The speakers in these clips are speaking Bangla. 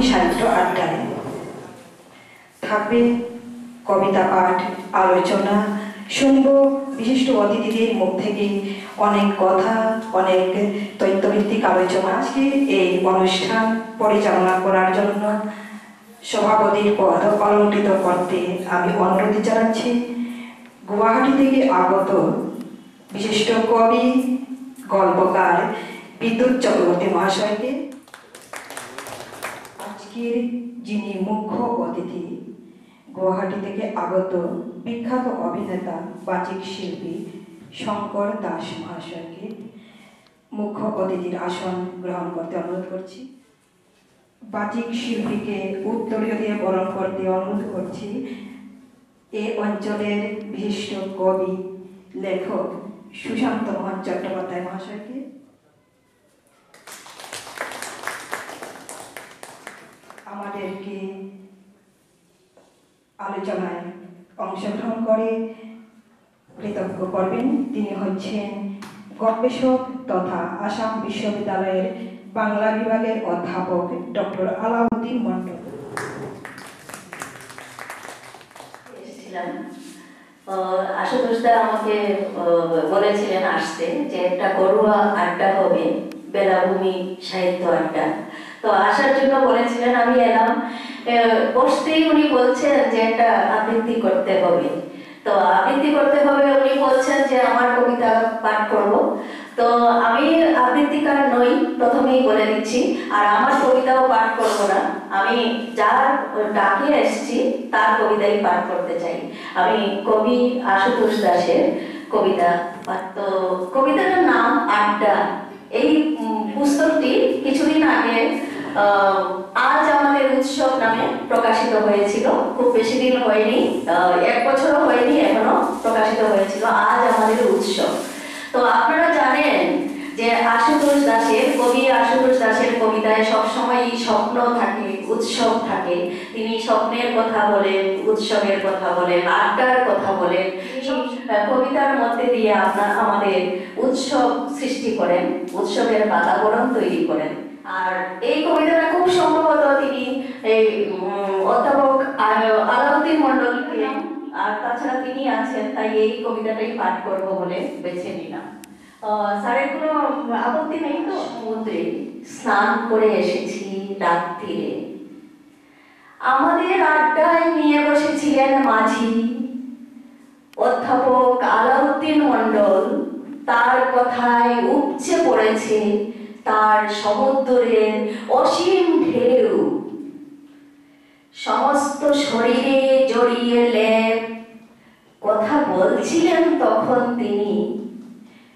সাহিত্য আড্ডায় থাকবে কবিতা পাঠ, আলোচনা, শুনব বিশিষ্ট অতিথিদের মুখ থেকে অনেক কথা, অনেক তথ্যভিত্তিক আলোচনা। আজকে এই অনুষ্ঠান পরিচালনা করার জন্য সভাপতির পদ অলঙ্কৃত করতে আমি অনুরোধ জানাচ্ছি গুয়াহাটি থেকে আগত বিশিষ্ট কবি, গল্পকার বিদ্যুৎ চক্রবর্তী মহাশয়কে। আজকের যিনি মুখ্য অতিথি গুয়াহাটি থেকে আগত বিখ্যাত অভিনেতা, বাচিক শিল্পী শঙ্কর দাস মহাশয়কে মুখ্য অতিথির আসন গ্রহণ করতে অনুরোধ করছি। বাচিক শিল্পীকে উত্তরীয় দিয়ে বরণ করতে অনুরোধ করছি এ অঞ্চলের বিশিষ্ট কবি, লেখক সুশান্ত মোহন চট্টোপাধ্যায় মহাশয়কে। আমাদেরকে আলোচনায় অংশগ্রহণ করে কৃতজ্ঞ করবেন তিনি হচ্ছেন গবেষক তথা আসাম বিশ্ববিদ্যালয়ের বাংলা বিভাগের অধ্যাপক ডক্টর আলাউদ্দিন মন্ডল। আশুতোষদা আমাকে বলেছিলেন আসতে যে একটা ঘরোয়া আড্ডা হবে, বেলাভূমি সাহিত্য আড্ডা। তো আসার জন্য বলেছিলেন, আমি এলাম। বসতেই উনি বলছেন যে একটা আবৃত্তি করতে হবে। তো আবৃত্তি করতে হবে, উনি বলছেন যে আমার কবিতা পাঠ করব। তো আমি আবৃত্তিকার নই, প্রথমেই বলে দিচ্ছি, আর আমার কবিতাও পাঠ করব না। আমি যার ডাকে এসেছি তার কবিতাই পাঠ করতে চাই। আমি কবি আশুতোষ দাসের কবিতা পাঠ। তো কবিতাটার নাম আড্ডা। এই পুস্তকটি কিছুদিন আগে আজ আমাদের উৎসব নামে প্রকাশিত হয়েছিল। খুব বেশি দিন হয়নি, 1 বছরও হয়নি, এখনো প্রকাশিত হয়েছিল আজ আমাদের উৎসব। তো আপনারা জানেন যে আশুতোষ দাসের, কবি আশুতোষ দাসের কবিতায় সবসময় স্বপ্ন থাকে, উৎসব থাকে। তিনি স্বপ্নের কথা বলেন, উৎসবের কথা বলেন, আড্ডার কথা বলেন। কবিতার মধ্যে দিয়ে আমাদের উৎসব সৃষ্টি করেন, উৎসবের বাতাবরণ তৈরি করেন। আর এই কবিতাটা খুব সম্ভবত তিনি এই অধ্যাপক আলাউদ্দিন মন্ডলকে, আর তাছাড়া তিনি আছেন, তাই এই কবিতাটাই পাঠ করব বলে বেছে নিলাম। স্যারের কোনো আপত্তি নেই তো? সমুদ্রে স্নান করে এসেছি রাত্রিরে, আমাদের আড্ডায় নিয়ে বসেছিলেন মাঝি অধ্যাপক আলাউদ্দিন মন্ডল। তার কথায় উপচে পড়েছে তার সমুদ্রের অসীম ঢেউ, সমস্ত শরীরে জড়িয়ে লেপ। কথা বলছিলেন তখন তিনি,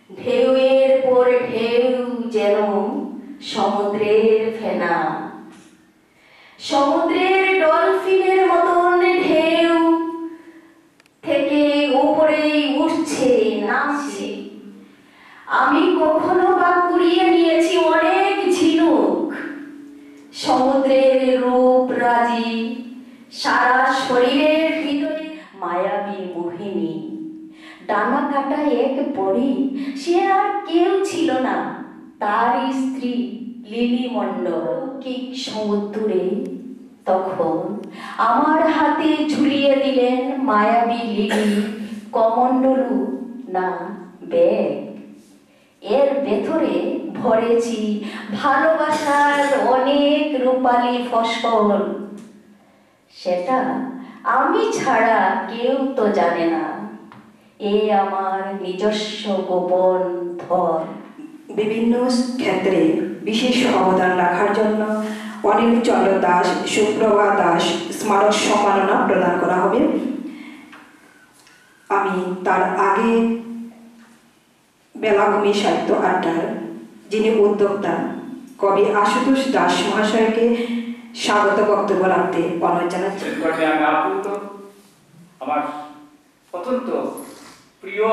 ঢেউয়ের পর ঢেউ যেন সমুদ্রের ফেনা, সমুদ্রের ডলফিনের মতন ঢেউ থেকে উপরেই উঠছে, নামছে। আমি কখনো বা কুড়িয়ে নিয়েছি অনেক ঝিনুক, সমুদ্রের রূপ রাজি, সারা শরীরের ভিতরে মায়াবী মোহিনী। ডানা কাটা এক পরী, সে আর কেউ ছিল না, তার স্ত্রী লিলি মণ্ডল। সমুদ্রে তখন আমার হাতে ঝুলিয়ে দিলেন মায়াবী লিলি, কমণ্ডলু না ব্যাগ। এর ভেতরে ভরেছি ভালোবাসার অনেক রূপালী ফসল, সেটা আমি ছাড়া কেউ তো জানে না, এ আমার নিজস্ব গোপন ধন। বিভিন্ন ক্ষেত্রে বিশেষ অবদান রাখার জন্য অনিল চন্দ্র দাস, সুপ্রভা দাস স্মারক সম্মাননা প্রদান করা হবে। আমি তার আগে বেলাভূমি সাহিত্য আড্ডার যিনি উদ্যোক্তা কবি আশুতোষ দাস মহাশয়কে স্বাগত বক্তব্য রাখতে অনুরোধ জানাচ্ছি। আমি আপ্লুত, আমার অত্যন্ত প্রিয়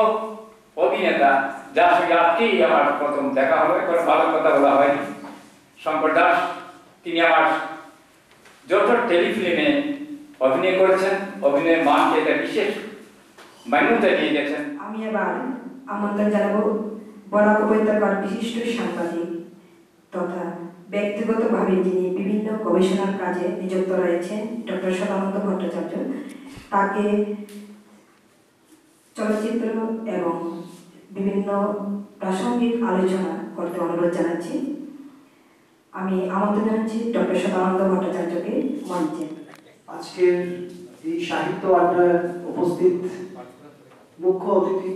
অভিনেতা, যার সঙ্গে আজকেই আমার প্রথম দেখা হলো, এখন ভালো কথা বলা হয়নি, শঙ্কর দাস। তিনি আমার যত টেলিফিল্মে অভিনয় করেছেন, অভিনয়ের মানকে একটা বিশেষ মান্যতা দিয়ে গেছেন। আমি এবার আমন্ত্রণ জানাবো বরাক উপত্যকার বিশিষ্ট সাংবাদিক তথা ব্যক্তিগতভাবে যিনি বিভিন্ন গবেষণার কাজে নিযুক্ত রয়েছেন ডক্টর সদানন্দ ভট্টাচার্য, তাকে চলচ্চিত্র এবং বিভিন্ন প্রাসঙ্গিক আলোচনা করতে অনুরোধ জানাচ্ছি। আমি আমন্ত্রণ জানাচ্ছি ডক্টর সদানন্দ ভট্টাচার্যকে মঞ্চে। আজকের এই সাহিত্য আড্ডায় উপস্থিত মুখ্য অতিথি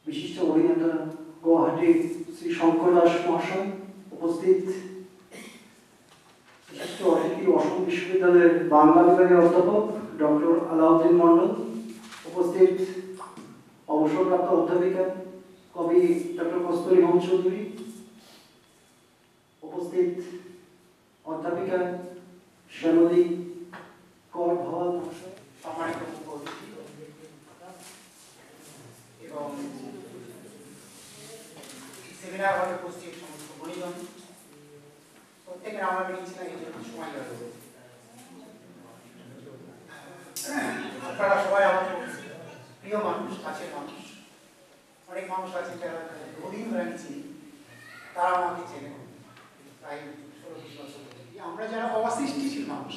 বিশিষ্ট অভিনেতা গুয়াহাটি শ্রী শঙ্কর দাস মহাশয়, উপস্থিত বিশিষ্ট অতিথি অসম বিশ্ববিদ্যালয়ের বাংলা বিভাগের অধ্যাপক ডক্টর আলাউদ্দিন মন্ডল, উপস্থিত অবসরপ্রাপ্ত অধ্যাপিকা কবি ডক্টর কস্তুরী হোম চৌধুরী, উপস্থিত অধ্যাপিকা শ্যামলী কর ভওয়াল মহাশয়, সম্মানিত মুখ্য অতিথি এবং সেমিনার হলে উপস্থিত সমস্ত গুণীজন, প্রত্যেকের আমরা বেরিয়েছিলাম এই জন্য সময় লাগবে। আপনারা সবাই আমার প্রিয় মানুষ, কাছের মানুষ। অনেক মানুষ আছে যারা বহুদিন ধরে আমি চিনি, তারা আমাকে চেনে প্রায় 16-20 বছর। আমরা যারা অসৃষ্টিশীল মানুষ,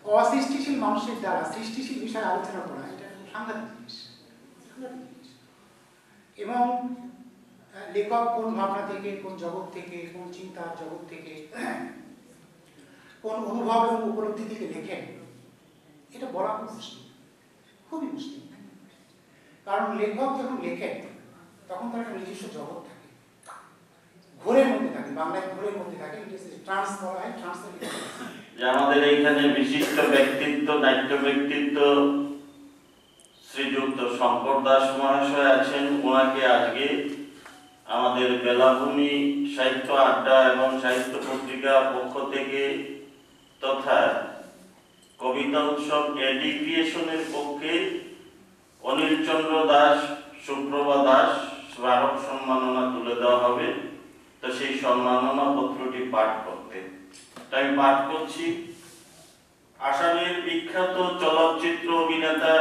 অসৃষ্টিশীল মানুষের দ্বারা সৃষ্টিশীল বিষয়ে আলোচনা করা, এটা সাংঘাতিক জিনিস। এবং লেখক কোন ভাবনা থেকে, কোন জগৎ থেকে, কোন চিন্তার জগৎ থেকে, কোন অনুভব এবং উপলব্ধি থেকে লেখেন, এটা বলা খুব মুশকিল, খুবই মুশকিল। কারণ লেখক যখন লেখেন তখন তার একটা নিজস্ব জগৎ থাকে, ঘোরের মধ্যে থাকে, বাংলায় ঘোরের মধ্যে থাকে, ট্রান্স বলা হয়, ট্রান্সলেট। যে আমাদের এইখানে বিশিষ্ট ব্যক্তিত্ব, নাট্য ব্যক্তিত্ব শ্রীযুক্ত শঙ্কর দাস মহাশয় আছেন। ওনাকে আজকে আমাদের বেলাভূমি সাহিত্য আড্ডা এবং সাহিত্য পত্রিকা পক্ষ থেকে তথা কবিতা উৎসব এডি ক্রিয়েশনের পক্ষে অনিল চন্দ্র দাস, সুপ্রভা দাস স্মারক সম্মাননা তুলে দেওয়া হবে। তো সেই সম্মাননা পত্রটি পাঠ করতে আমি পাঠ করছি। আসামের বিখ্যাত চলচ্চিত্র অভিনেতা,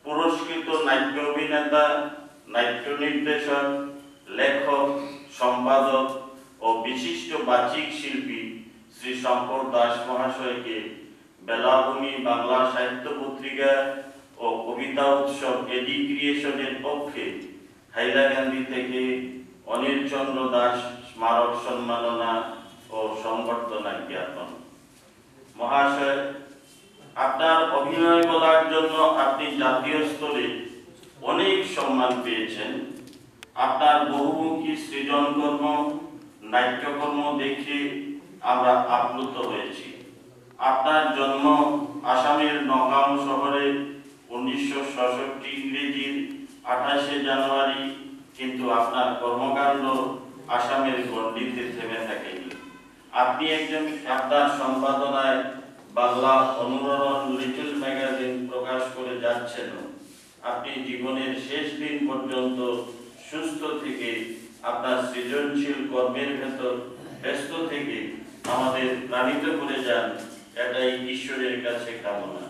পুরস্কৃত নাট্য অভিনেতা, নাট্য নির্দেশক, লেখক, সম্পাদক ও বিশিষ্ট বাচিক শিল্পী শ্রী শঙ্কর দাস মহাশয়কে বেলাভূমি বাংলা সাহিত্য পত্রিকা ও কবিতা উৎসব এডি ক্রিয়েশনের পক্ষে হাইলাকান্দি থেকে অনিল চন্দ্র দাস স্মারক সম্মাননা ও সংবর্ধনা জ্ঞাপন। মহাশয়, আপনার অভিনয় বলার জন্য আপনি জাতীয় স্তরে অনেক সম্মান পেয়েছেন। আপনার বহুমুখী সৃজনকর্ম, নাট্যকর্ম দেখে আমরা আপ্লুত হয়েছি। আপনার জন্ম আসামের নগাঁও শহরে 1966 ইংরেজির 28শে জানুয়ারি, কিন্তু আপনার কর্মকাণ্ড আসামের গণ্ডিতে থেমে থাকেনি। আপনি একজন, আপনার সম্পাদনায় বাংলা অনুরণ লিটল ম্যাগাজিন প্রকাশ করে যাচ্ছেন। আপনি জীবনের শেষ দিন পর্যন্ত সুস্থ থেকে আপনার সৃজনশীল কর্মের ভেতর ব্যস্ত থেকে আমাদের প্রাণিত করে যান, এটাই ঈশ্বরের কাছে কামনা।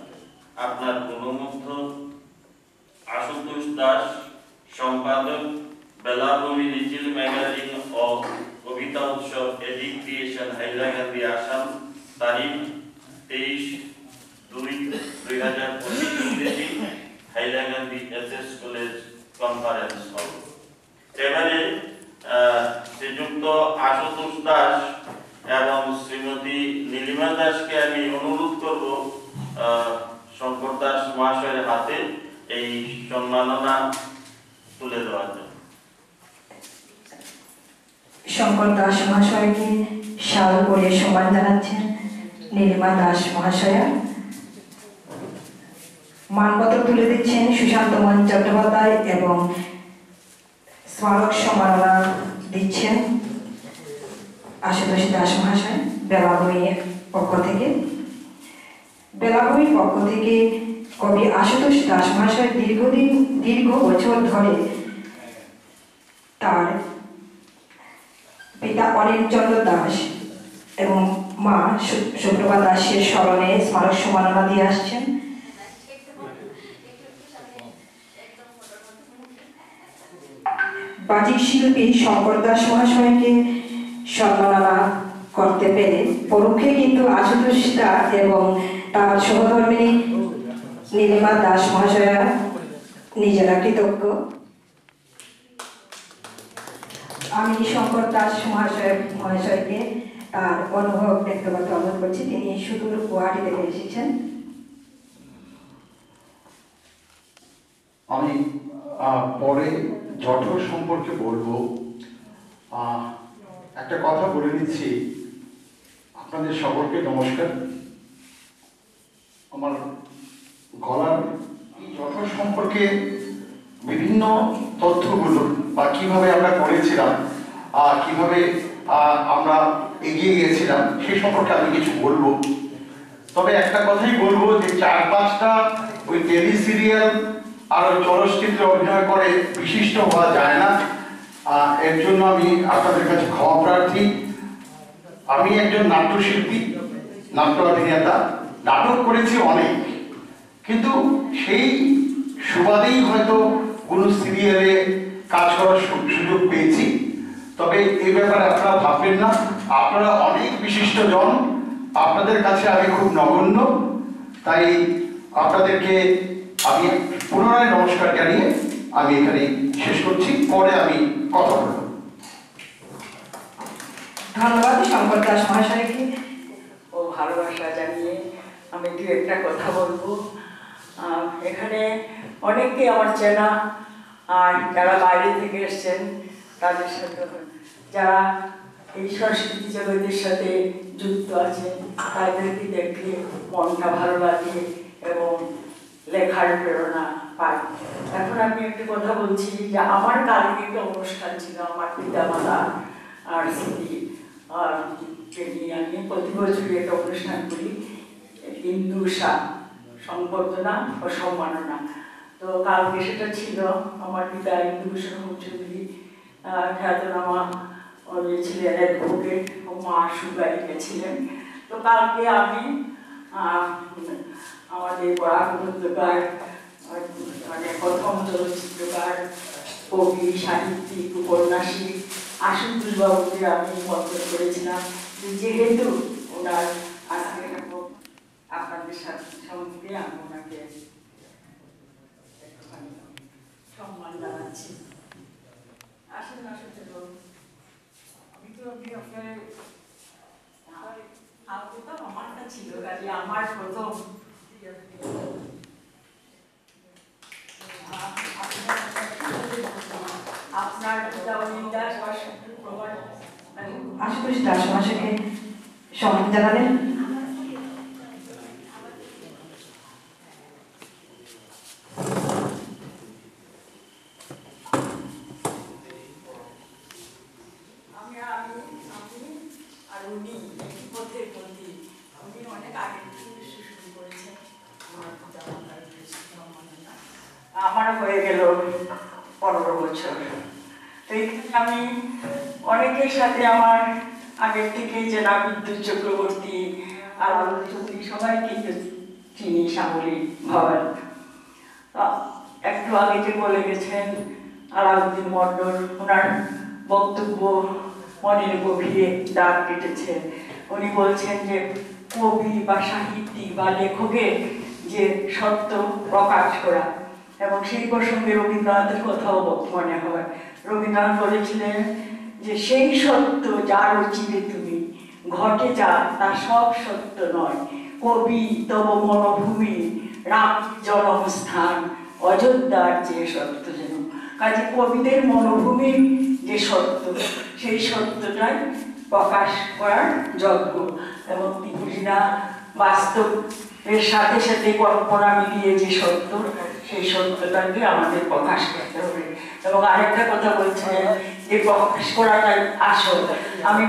আপনার গুণমুগ্ধ আশুতোষ দাস, সম্পাদক, বেলাভূমি লিটল ম্যাগাজিন ও কবিতা উৎসব এডি ক্রিয়েশন, হাইলাকান্দি, আসাম। তারিখ 23/2/2025 ইংরেজি, Hailakandi SS college conference hall. এবারে শ্রীযুক্ত আশুতোষ দাস এবং শ্রীমতী নীলিমা দাসকে আমি অনুরোধ করব শঙ্কর দাস মহাশয়ের হাতে এই সম্মাননা তুলে দেওয়ার জন্য। শঙ্কর দাস মহাশয়কে শাল পরে সম্মান জানাচ্ছেন নীলিমা দাস মহাশয়া। মানপত্র তুলে দিচ্ছেন সুশান্ত মন চট্টোপাধ্যায় এবং স্মারক সম্মাননা দিচ্ছেন আশুতোষ দাস মহাশয় বেলাভূমির পক্ষ থেকে। বেলাভূমির পক্ষ থেকে কবি আশুতোষ দাস মহাশয় দীর্ঘ বছর ধরে তার পিতা অনিল চন্দ্র দাস এবং মা সুপ্রভা দাসের স্মরণে স্মারক সম্মাননা দিয়ে আসছেন। বাচিক শিল্পী শঙ্কর দাস মহাশয়কে সম্মাননা করতে পেরে পরোক্ষে কিন্তু আশুতোষ দাস এবং তার সহধর্মিণী নীলিমা দাস মহাশয়া নিজেরা কৃতজ্ঞ। আমি শঙ্কর দাস মহাশয়কে তার অনুভব ব্যক্ত করতে অনুরোধ করছি। তিনি সুদূর গুয়াহাটি থেকে এসেছেন। আমি পরে জঠর সম্পর্কে বলবো। একটা কথা বলে নিচ্ছি, আপনাদের সকলকে নমস্কার। আমার গলার জঠর সম্পর্কে বিভিন্ন তথ্যগুলো বা কিভাবে আমরা করেছিলাম, কিভাবে আমরা এগিয়ে গিয়েছিলাম সেই সম্পর্কে আমি কিছু বলবো। তবে একটা কথাই বলবো যে 4-5টা ওই টেলি সিরিয়াল আর চলচ্চিত্রে অভিনয় করে বিশিষ্ট হওয়া যায় না। এর জন্য আমি আপনাদের কাছে ক্ষমা প্রার্থী। আমি একজন নাট্যশিল্পী, নাট্য অভিনেতা, নাটক করেছি অনেক, কিন্তু সেই সুবাদেই হয়তো কোনো সিরিয়ালে কাজ করার সুযোগ পেয়েছি। তবে এই ব্যাপারে আপনারা ভাববেন না, আপনারা অনেক বিশিষ্ট জন, আপনাদের কাছে আমি খুব নগণ্য। তাই আপনাদেরকে আমি পুনরায় নমস্কার জানিয়ে আমি এখানে শেষ করছি, পরে আমি কথা বলব। ধন্যবাদ শঙ্কর দাস মহাশয়কে। ও ভালোবাসা জানিয়ে আমি দু একটা কথা বলবো। এখানে অনেকে আমার চেনা, আর যারা বাইরে থেকে এসছেন তাদের সাথে, যারা এই সংস্কৃতি জগতের সাথে যুক্ত আছেন, তাদেরকে দেখলে মনটা ভালো লাগে এবং লেখার প্রেরণা পাই। এখন আমি একটা কথা বলছি যে আমার কালকে একটা অনুষ্ঠান ছিল আমার পিতামাতা আর স্মৃতি নিয়ে। আমি প্রতি বছরই একটা অনুষ্ঠান করি, ইন্দুষা সংবর্ধনা ও সম্মাননা। তো কালকে সেটা ছিল আমার পিতা ইন্দুভূষণ চৌধুরী, খ্যাতনামা ছিলেন অ্যাডভোকেট, ও মা সুগারিকা ছিলেন। তো কালকে আমি আমাদের পরাগবন্ধকার, মানে প্রথম চলচ্চিত্রকার, কবি, সাহিত্যিক, উপন্যাসিক আশুতোষ বাবুকে আমি নিমন্ত্রণ করেছিলাম, যেহেতু ওনার আজকে আপনাদের সঙ্গে আমি ওনাকে সম্মান জানাচ্ছি। আসেন আসেন, আমি তো আপনার আমারটা ছিল কাজে আমার প্রথম আপনার দাস আশুতোষ দাস মহাশয়কে সম্মান জানালেন। আমার হয়ে গেল 15 বছর। আমি অনেকের সাথে আমার আগের থেকেই চেনা, বিদ্যুৎ চক্রবর্তী আর চৌধুরী সবাই কিন্তু চিনি, শ্যামলী ভবন। একটু আগে যে বলে গেছেন আলাউদ্দিন মন্ডল, ওনার বক্তব্য মনের গভীরে দাগ কেটেছে। উনি বলছেন যে কবি বা সাহিত্যিক বা লেখকের যে সত্য প্রকাশ করা, এবং সেই প্রসঙ্গে রবীন্দ্রনাথের কথাও মনে হয়। রবীন্দ্রনাথ বলেছিলেন যে সেই সত্য যার চিরে তুমি ঘটে যা তা সব সত্য নয়, কবি তব মনোভূমি রাম জন্মস্থান অযোধ্যার যে সত্য যেন। কাজে কবিদের মনোভূমির যে সত্য, সেই সত্যটাই প্রকাশ করার যজ্ঞ, এবং ত্রিপুরীরা বাস্তবের সাথে সাথে কল্পনা মিলিয়ে যে সত্য, সেই সত্যটাকে আমাদের প্রকাশ করতে হবে। এবং আরেকটা কথা বলছিলেন যে প্রকাশ করাটাই আসল। আমি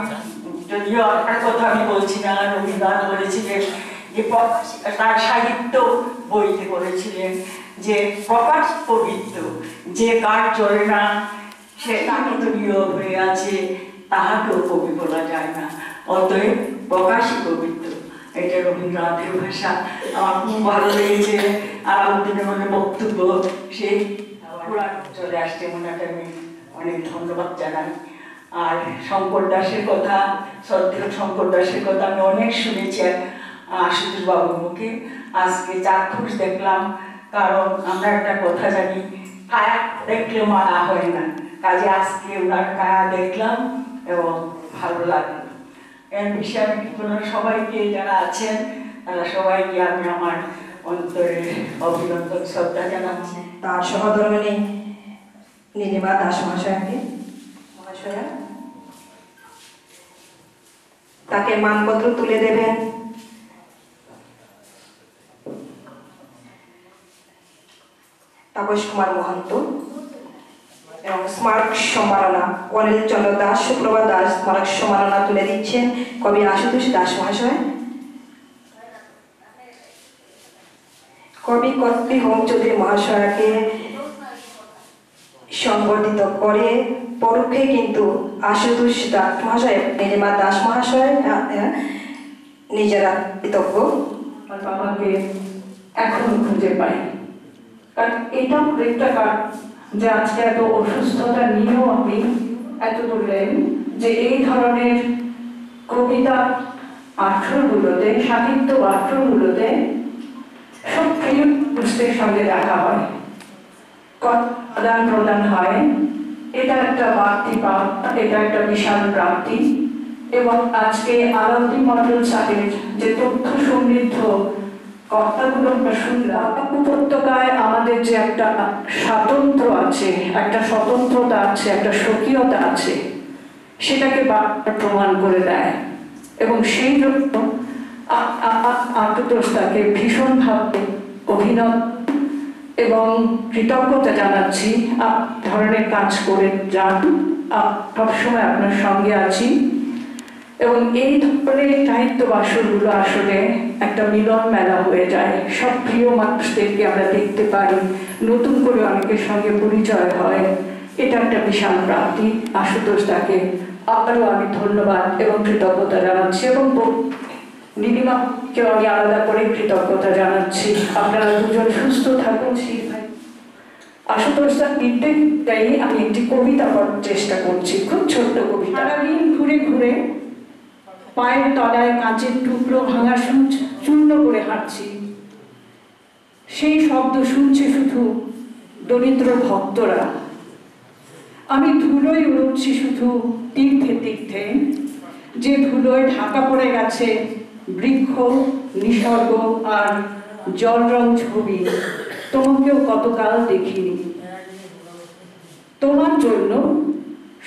যদিও আপনার কথা আমি বলছি না, রবীন্দ্রনাথ বলেছিলেন যে তার সাহিত্য বইতে বলেছিলেন যে প্রকাশ পবিত্র, যে কার চলে না সে কাকতলীয় হয়ে আছে, তাহাকেও কবি বলা যায় না, অতএব প্রকাশই পবিত্র। এটা রবীন্দ্রনাথের ভাষা। আমার খুব ভালো লেগেছে আলাউদ্দিনের বক্তব্য, সেই পুরাণ চলে আসছে মনে, আমি অনেক ধন্যবাদ জানাই। আর শঙ্কর দাসের কথা, শ্রদ্ধেয় শঙ্কর দাসের কথা আমি অনেক শুনেছি আশুতোষ বাবুর মুখে, আজকে চাক্ষুষ দেখলাম। কারণ আমরা একটা কথা জানি, কায়া দেখলে মানা হয় না, কাজে আজকে ওনার কায়া দেখলাম এবং ভালো লাগলো। এর বিষয়ে আমি সবাইকে যারা আছেন তারা সবাইকে আমি আমার অন্তরে অভিনন্দন শ্রদ্ধা জানাচ্ছি। তার সহধর্মিণী নীলিমা দাস মহাশয়া তাকে মানপত্র তুলে দেবেন। তাপস কুমার মহন্ত এবং স্মারক সম্মাননা অনিল চন্দ্র দাস, সুপ্রভা দাস স্মারক সম্মাননা তুলে দিচ্ছেন কবি আশুতোষ দাস মহাশয়। কবি কর্তৃ হোম চৌধুরী মহাশয়কে সংবর্ধিত করে পরোক্ষে কিন্তু আশুতোষ দাস মহাশয়, নীলিমা দাস মহাশয় নিজেরা কৃতজ্ঞ। আমার বাবাকে এখনো খুঁজে পাই, কারণ এটা প্রেক্ষাকার যে আজকে এত অসুস্থতা নিয়েও আপনি এত বললেন যে এই ধরনের কবিতা পাঠ্যগুলোতে, সাহিত্য পাঠ্যগুলোতে সব প্রিয় পুস্তকের সঙ্গে দেখা হয়, আদান প্রদান হয়। এটা একটা বাড়তি পাওয়া, এটা একটা বিশাল প্রাপ্তি। এবং আজকে আলাউদ্দিন মন্ডল সাহেবের যে তথ্য সমৃদ্ধ কথাগুলো আমরা শুনলাম, উপত্যকায় আমাদের যে একটা স্বাতন্ত্র্য আছে, একটা স্বতন্ত্রতা আছে, একটা স্বকীয়তা আছে, সেটাকে প্রমাণ করে দেয়। এবং সেই জন্য আশুতোষ তাকে ভীষণভাবে অভিনন্দন এবং কৃতজ্ঞতা জানাচ্ছি। ধরনের কাজ করে যান, সবসময় আপনার সঙ্গে আছি। এবং এই ধরনের সাহিত্য বাসরগুলো আসলে একটা মিলন মেলা হয়ে যায়, সব প্রিয় মানুষদেরকে আমরা দেখতে পাই, নতুন করে অনেকের সঙ্গে পরিচয় হয়। এটা একটা বিশাল প্রাপ্তি। আশুতোষ তাকে আবারও আমি ধন্যবাদ এবং কৃতজ্ঞতা জানাচ্ছি, এবং নীলিমাকেও আমি আলাদা করে কৃতজ্ঞতা জানাচ্ছি। আপনারা দুজন সুস্থ থাকুন। আশুতোষ তার নির্দেশটাই আমি একটি কবিতা পড়ার চেষ্টা করছি, খুব ছোট্ট কবিতা। সারাদিন ঘুরে ঘুরে পায়ের তলায় কাঁচের টুকরো ভাঙা চূর্ণ করে হাঁটছি, সেই শব্দ শুনছে শুধু দরিদ্র ভক্তরা। আমি ধুলোয় উড়ছি শুধু তীর্থে তীর্থে, যে ধুলোয় ঢাকা পড়ে গেছে বৃক্ষ, নিসর্গ আর জল রং ছবি। তোমাকেও কতকাল দেখিনি। তোমার জন্য,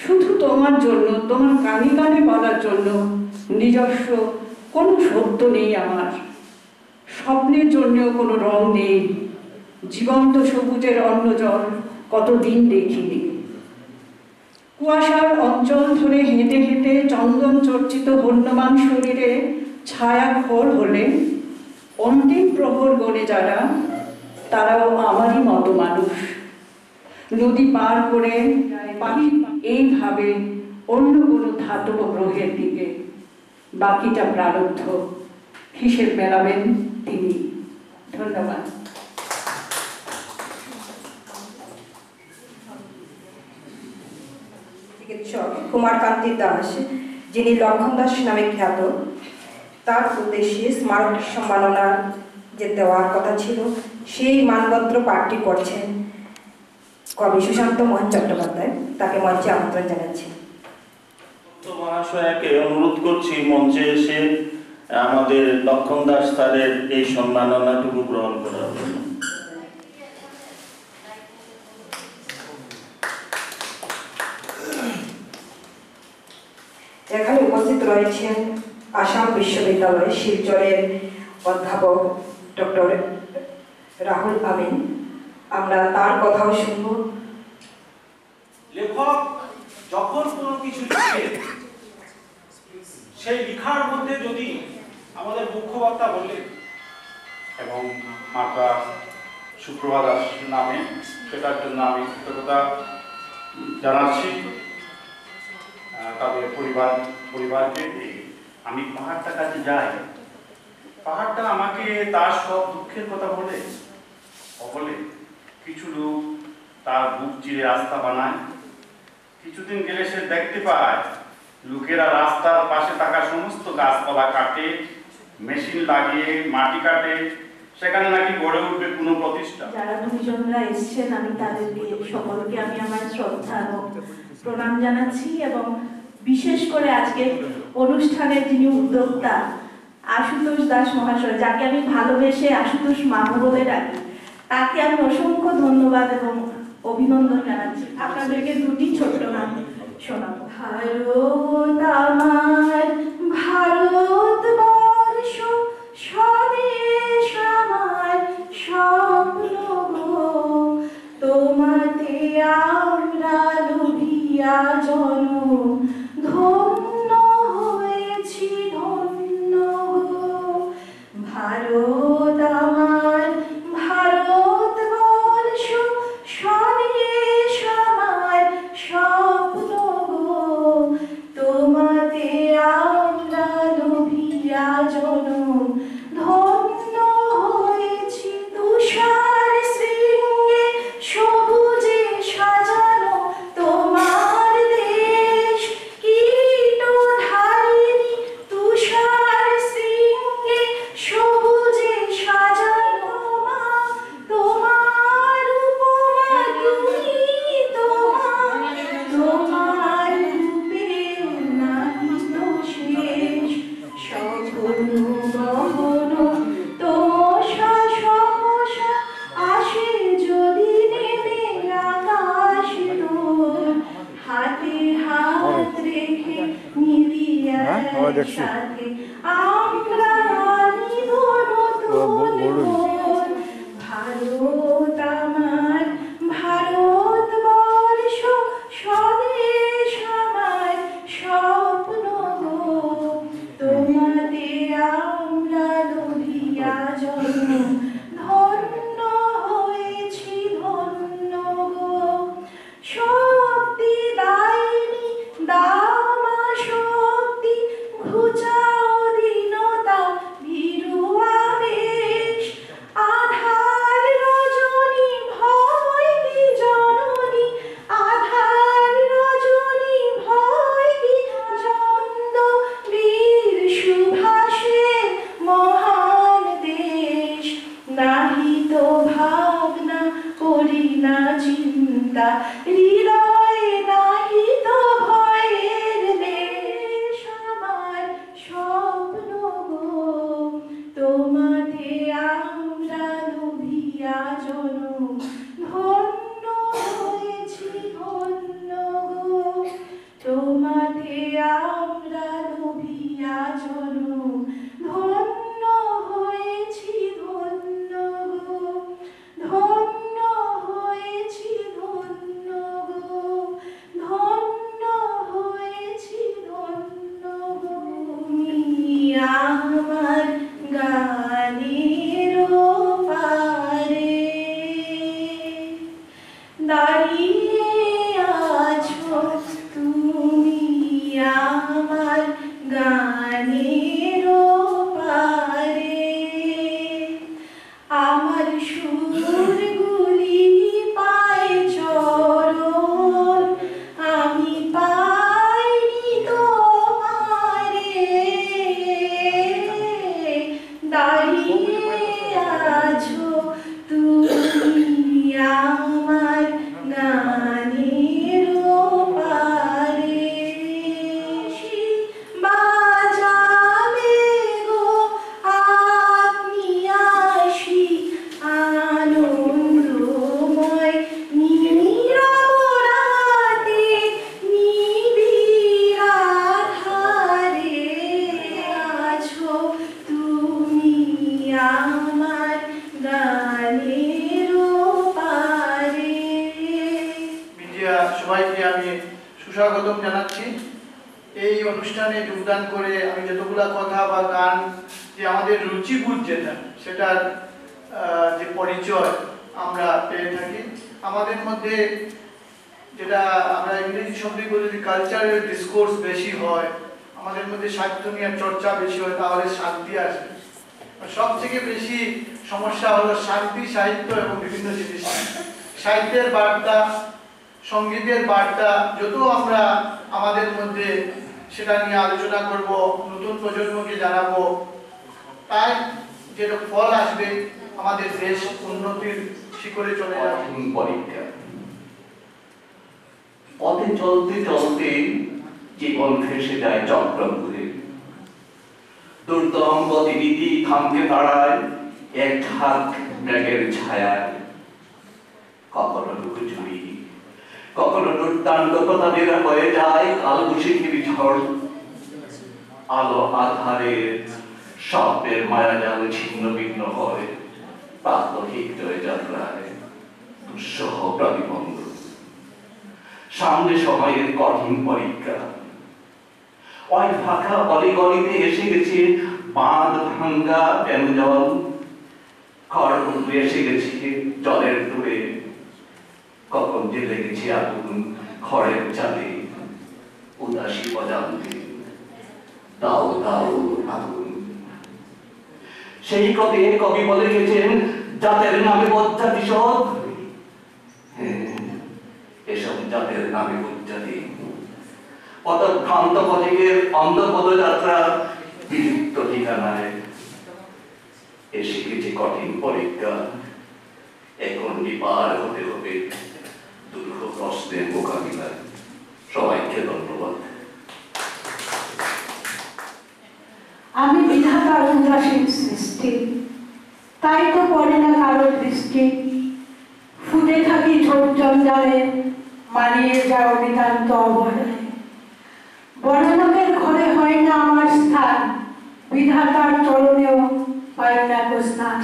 শুধু তোমার জন্য, তোমার কানে কানে বলার জন্য নিজস্ব কোনো সত্য নেই আমার। স্বপ্নের জন্যও কোনো রং নেই। জীবন্ত সবুজের অন্য জল কতদিন দেখিনি। কুয়াশার অঞ্চল ধরে হেঁটে হেঁটে চন্দন চর্চিত বন্যমান শরীরে ছায়া ঘোর হলে অন্তিম প্রহর গণে যারা, তারাও আমারই মতো মানুষ। নদী পার করে পাখি এইভাবে অন্য কোনো ধাতব গ্রহের দিকে। বাকিটা প্রারব্ধ, হিসেব মেলাবেন তিনি। ধন্যবাদ। চিকিৎসক কুমারকান্তি দাস, যিনি লক্ষণ দাস নামে খ্যাত, তার উদ্দেশ্যে স্মারক সম্মাননা যে দেওয়ার কথা ছিল, সেই মানপত্র পাঠটি করছেন কবি সুশান্ত মোহন চট্টোপাধ্যায়। তাকে মঞ্চে আমন্ত্রণ জানাচ্ছি। মহাশয়াকে অনুরোধ করছি মঞ্চে এসে আমাদের লক্ষণ দাস স্যারের এই সম্মাননাটুকু গ্রহণ করার জন্য। এখানে উপস্থিত রয়েছেন আসাম বিশ্ববিদ্যালয় শিলচরের অধ্যাপক ডক্টর রাহুল আমিন। আমরা তার কথাও শুনব। লেখক যখন কোনো কিছু লিখে, সেই লেখার মধ্যে যদি আমাদের মুখ্যবক্তা বললেন এবং মাতা সুপ্রভা দাস নামে, সেটার জন্য আমি কৃতজ্ঞতা জানাচ্ছি তাদের পরিবারকে। আমি পাহাড়টার কাছে যাই, পাহাড়টা আমাকে তার সব দুঃখের কথা বলে কিছু লোক তার বুক চিরে রাস্তা বানায়, কিছুদিন গেলে সে দেখতে পায় লোকেরা রাস্তার পাশে থাকা সমস্ত গাছপালা কাটে, মেশিন লাগিয়ে মাটি কাটে, সেখানে নাকি গড়ে উঠবে কোনো প্রতিষ্ঠান। যারা গুরুজনরা এসেছেন আমি তাদেরকে সকলকে আমি আমার শ্রদ্ধা ও প্রণাম জানাচ্ছি, এবং বিশেষ করে আজকে অনুষ্ঠানের যিনি উদ্যোক্তা আশুতোষ দাস মহাশয়, যাকে আমি ভালোবেসে আশুতোষ মামু বলে ডাকি, তাকে আমি অসংখ্য ধন্যবাদ এবং অভিনন্দন জানাচ্ছি। আপনাদেরকে দুটি ছোট্ট গান শোনাবো। ভারত আমার ভারতবর্ষ, স্বদেশ আমার স্বপ্ন গো, তোমাতে আমরা লোভিয়া জনম, ধন্য হয়েছি ধন্য গো। ভারত আমার ভারতবর্ষ, স্বদেশ আমার স্বপ্ন গো, তোমাতে আমরা লোভিয়া জনম, ধন্য হয়েছি। তুষার শৃঙ্গে সবুজে সাজানো তোমার দেশ, কিরীটধারিণী তুষার শৃঙ্গে সবুজে সাজানো মা, তোমার উপমা তুমি, তোমার রূপের নাহি তো শেষ। সকল গহন তমসা সহসা আসে যদি নেমে আকাশ তোর, হাতে হাত রেখে মিলিয়ে সাথে আমরা নিধন তোর মন। ভারত আমার ভারতবর্ষ, স্বদেশ আমার স্বপ্ন গো, তোমাতে আমরা লোভিয়া জন্ম, ধন্য হয়েছি ধন্য গো। শক্তি দায়িনী দামা শক্তি, ঘুচাও দীনতা ভীরু আবেশ, আধার রজনী ভয় কি জননী, আধার রজনী ভয় কি জন্দ, বীর সুভাষের মহান দেশ। নাহি তো ভাবনা করি না চিন্তা, হৃদয়ে নাহি তো ভয়ের দেশ। আমার স্বপ্ন গো, তোমাতে আমরা লোভিয়া জনম, ধন্য হয়েছি ধন্য গো, তোমাতে আমরা লোভিয়া জনম, ধন্য হয়েছি ধন্য গো, ধন্য হয়েছি ধন্য গো, ধন্য হয়েছি ধন্য গো। তুমি আমার গানের পারে দাঁড়িয়ে আছো, তুমি আমার গানের পারে, আমার সুরগুলি পায় চরণ, আমি পাইনি তোমারে, দাঁড়িয়ে আছো তুমি আমার গানের পারে। বাজাবে গো আপনি আসি, আনন্দময় নীরব রাতে, নিবিড় আধারে আছো তুমি আমার গানের পারে। মিডিয়া সবাইকে আমি সুস্বাগতম জানাচ্ছি। এই অনুষ্ঠানে যোগদান করে আমি যতগুলা কথা বা গান, যে আমাদের রুচিবোধ যেটা, সেটার যে পরিচয় আমরা পেয়ে থাকি। আমাদের মধ্যে যেটা আমরা ইংরেজি শব্দে বলি, যদি কালচারাল ডিসকোর্স বেশি হয়, আমাদের মধ্যে সাহিত্য নিয়ে চর্চা বেশি হয়, তাহলে শান্তি আসবে। সব থেকে বেশি সমস্যা হলো শান্তি, সাহিত্য এবং বিভিন্ন জিনিস। সাহিত্যের বার্তা সঙ্গীতের বার্তা যত আমরা আমাদের মধ্যে সেটা নিয়ে আলোচনা করব, নতুন প্রজন্মকে জানাবো, তাই যেটা ফল আসবে আমাদের দেশ উন্নতির শিখরে চলে যাবে। পরীক্ষা পথে চলতে চলতে জীবন ভেসে যায় চক্রপুরে, দুর্দম গতিবিধি থামতে দাঁড়ায় এক ঝাঁক মেঘের ছায়ায়। কখনো লুকোচুরি, কখনো দুর্দান্ত প্রতাপেরা হয়ে যায় কালবৈশাখীর ঝড়। আলো আধারের শব্দের মায়াজাল ছিন্ন ভিন্ন হয় প্রাত্যহিক জয়যাত্রায় দুঃসহ প্রতিবন্ধ। সামনে সময়ের কঠিন পরীক্ষা, ওই ফাঁকা অলিগলিতে এসে গেছে বাঁধ ভাঙ্গা প্যান জল, খড় উঠে এসে গেছে জলের দূরে। কখন যে লেগেছে আগুন খড়ের চালে, উদাসী বজান্তে দাও দাও আগুন। সেই কবি বলে গেছেন জাতের নামে বজ্জাতি সব, এসব জাতের নামে বজ্জাতি পদভ্রান্ত পথিকের অন্ধপদযাত্রা বিলুপ্ত ঠিকানায় এসে গেছে কঠিন পরীক্ষা। এখন পার হতে হবে দুর্গ প্রশ্নের মোকাবিলায়। সবাইকে ধন্যবাদ। আমি বিধাতার উদাসীন সৃষ্টি, তাই তো পড়ে না কারো দৃষ্টি। ফুটে থাকি ঝোপ জঞ্জালে, মানিয়ে যাও নিতান্ত অবহেলায়। বড়লোকের ঘরে হয় না আমার স্থান, বিধাতার চরণেও পাই না তো স্থান।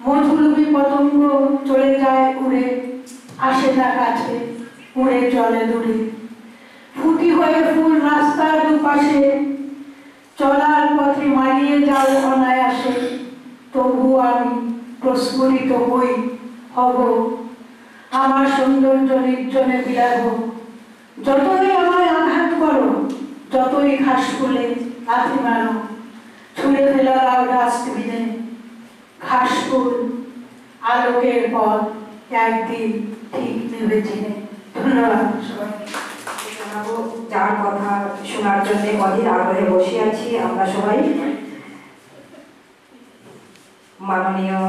মধুলুবি পতঙ্গ চলে যায় উড়ে, আসে না কাছে, উড়ে চলে দূরে। ফুটি হয়ে ফুল রাস্তার দুপাশে, চলার পথে মারিয়ে যাও অনায়াসে। তবু আমি প্রস্ফুটিত হই হব, আমার সৌন্দর্য নির্জনে বিলাব। যতই আমায় আঘাত করো, যতই ঘাস ফুলে লাথি মারো, ছুঁড়ে ফেলা দাও ডাস্টবিনে। ঘাস ফুল আলোকের পথ একদিন ঠিক নেবে চিনে। ধন্যবাদ সবাইকে। যার কথা শোনার জন্য অধীর আগ্রহে বসে আছি আমরা সবাই, মাননীয়